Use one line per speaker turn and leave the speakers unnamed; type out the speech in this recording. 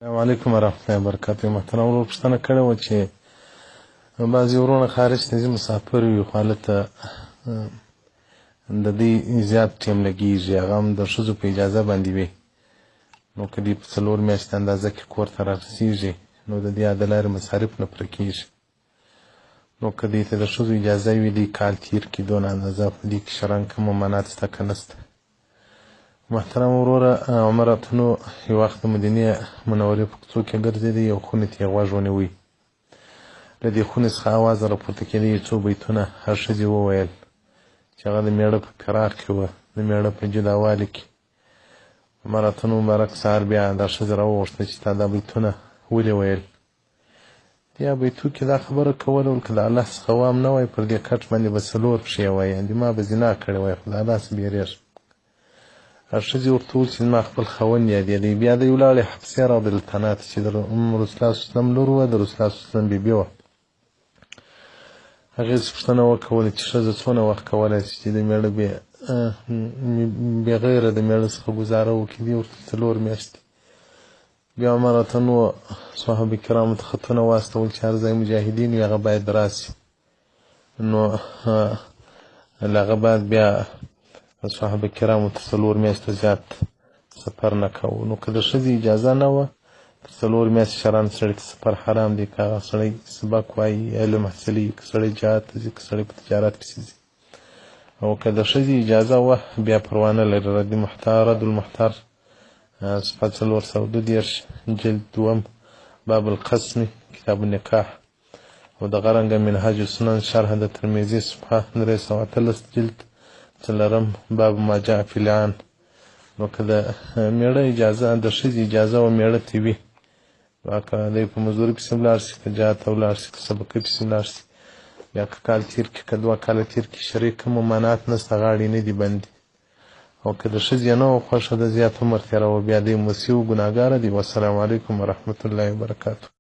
السلام علیکم ورحمة الله وبرکاته. محترم ورور پوښتنه کړې وه چې بعضې وروڼه خارج ته ځي مسافر وي خو هلته د دوی زیات ټیم لګېږي، هغه هم د ښځو په اجازه باندې وي. نو که دوی په 4 میاشتې اندازه کې کور ته رارسېږي نو د دې د لارې مصارف نه پوره کېږي. نو که دوی ته د ښځو اجازه وي دوی کال تېر کړي دونه اندازه، په دې کې شرعاً کوم ممانعت شته که نه شته؟ محترم وروره، عمر اتنو یو وخت د مدینې منورې په کوڅو کې ګرځېدی، یو خونې ته یې غوږ ونیوی. له دې خونې څخه اواز راپورته کېده، یو څو بیتونه هغه ښځې وویل چې هغه د مېړه په فراق کې وه، د مېړه په جداوالي کې. عمر اتنو مبارک سهار بیا دا ښځه راوغوښته چې تا دا بیتونه ولې ویل؟ یا بیتو کې دا خبره کوله که د الله څخه وام نه وای پر دې کټ باندې به 4 پښې وای، یعنې ما به زنا کړې وای، خو د الله څخه بېرېږم. ښځې ورته وویل چې زما خپل خاوند یادېدی. بیا دوی ولاړې حفصې رضیالله عنها ته چې د رسول الله صلی الله علیه وسلم لور وه، د رسول الله صلی الله علیه وسلم بیبي وه. هغې څه پوښتنه وکوله چې ښځه څونه وخت کولی شي چې د مېړه بېغیره د مېړه څخه ګزاره وکړي؟ دې ورته 4 میاشتې. بیا عمر اتنو صحابه کرامو ته خطونه واستول چې هر ځای مجاهدین وي هغه باید راسي. نو له هغه بعد بیا صحابه کرامو ته 4 میاشتې زیات سفر نه کوو. نو که د ښځې اجازه نه وه تر 4 میاشتې شرعاً سړي ته سفر حرام دی. که هغه سړی سبق وایي، علم حاصلوي، که سړی جهاد ته ځي، که سړی په تجارت پسې ځي. او که د ښځې اجازه وه بیا پروا نه لري. رد المحتار صفحه 422 جلد 2 باب القسم کتاب النکاح، او دغه رنګه منهاج السنن شرح د ترمذي صفحه 318 جلد 4 باب ما جاء فی اللعان. نو که د مېړه اجازه د ښځې اجازه و مېړه ته وي، که دی په مزدوري پسې ولاړ شي، که جهاد ته ولاړ شي، که سبقۍ پسې ولاړ شي، بیا که کال تېر کړي که 2 کاله تېر کړي شرعي کوم ممانعت نشته، غاړې نه دي بندې. او که د ښځې نه وه خوښه د زیات عمر تېروه بیا دی مسیح و ګناهګاره دی. والسلام علیکم ورحمة الله وبرکاته.